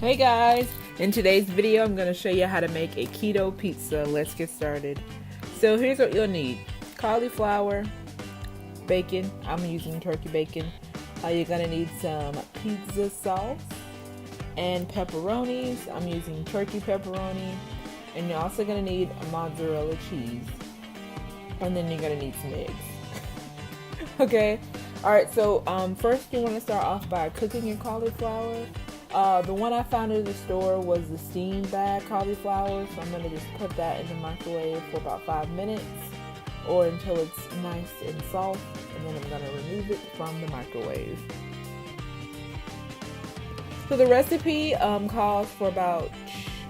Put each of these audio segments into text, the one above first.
Hey guys, in today's video I'm going to show you how to make a keto pizza. Let's get started. So here's what you'll need: cauliflower, bacon, I'm using turkey bacon. You're going to need some pizza sauce and pepperonis. I'm using turkey pepperoni, and you're also going to need mozzarella cheese, and then you're going to need some eggs. Okay, alright, so first you want to start off by cooking your cauliflower. The one I found in the store was the steam bag cauliflower, so I'm going to just put that in the microwave for about 5 minutes or until it's nice and soft, and then I'm going to remove it from the microwave. So the recipe calls for about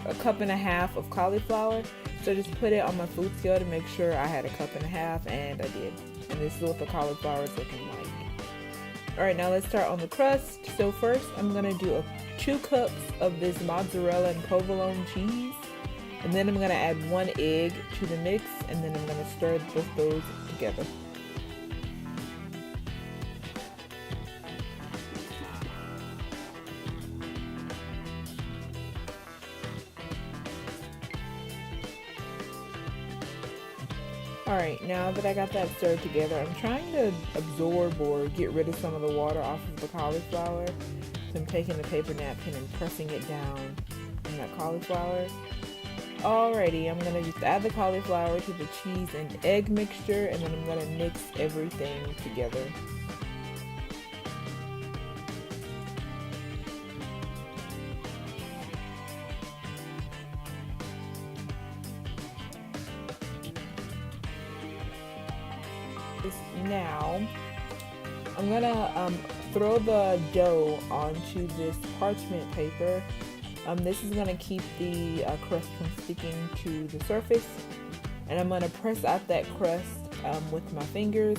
a cup and a half of cauliflower, so just put it on my food scale to make sure I had a cup and a half, and I did. And this is what the cauliflower is looking like. Alright, now let's start on the crust. So first I'm going to do 2 cups of this mozzarella and provolone cheese, and then I'm going to add 1 egg to the mix, and then I'm going to stir both those together. Alright, now that I got that stirred together, I'm trying to absorb or get rid of some of the water off of the cauliflower. So I'm taking a paper napkin and pressing it down on that cauliflower. Alrighty, I'm going to just add the cauliflower to the cheese and egg mixture, and then I'm going to mix everything together. Now I'm gonna throw the dough onto this parchment paper. This is gonna keep the crust from sticking to the surface, and I'm gonna press out that crust with my fingers.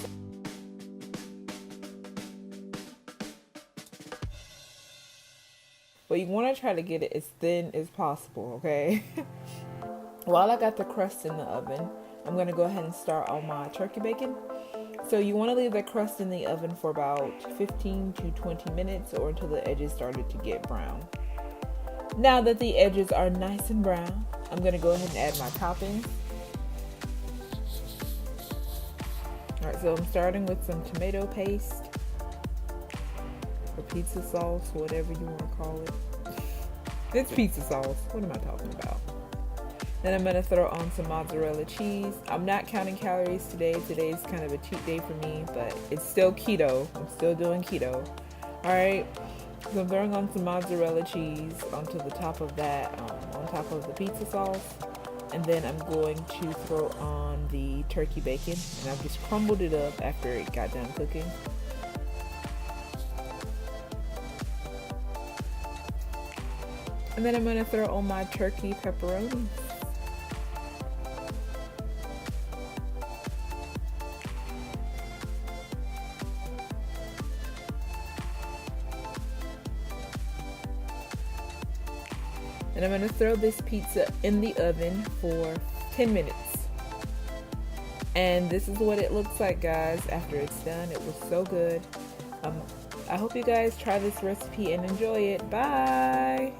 But you want to try to get it as thin as possible, okay? While I got the crust in the oven, I'm going to go ahead and start on my turkey bacon. So you want to leave that crust in the oven for about 15 to 20 minutes or until the edges started to get brown. Now that the edges are nice and brown, I'm going to go ahead and add my toppings. Alright, so I'm starting with some tomato paste or pizza sauce, whatever you want to call it. It's pizza sauce. What am I talking about? Then I'm going to throw on some mozzarella cheese. I'm not counting calories today. Today's kind of a cheat day for me, but it's still keto. I'm still doing keto. Alright, so I'm throwing on some mozzarella cheese onto the top of that, on top of the pizza sauce. And then I'm going to throw on the turkey bacon. And I've just crumbled it up after it got done cooking. And then I'm going to throw on my turkey pepperoni. And I'm going to throw this pizza in the oven for 10 minutes. And this is what it looks like, guys, after it's done. It was so good. I hope you guys try this recipe and enjoy it. Bye!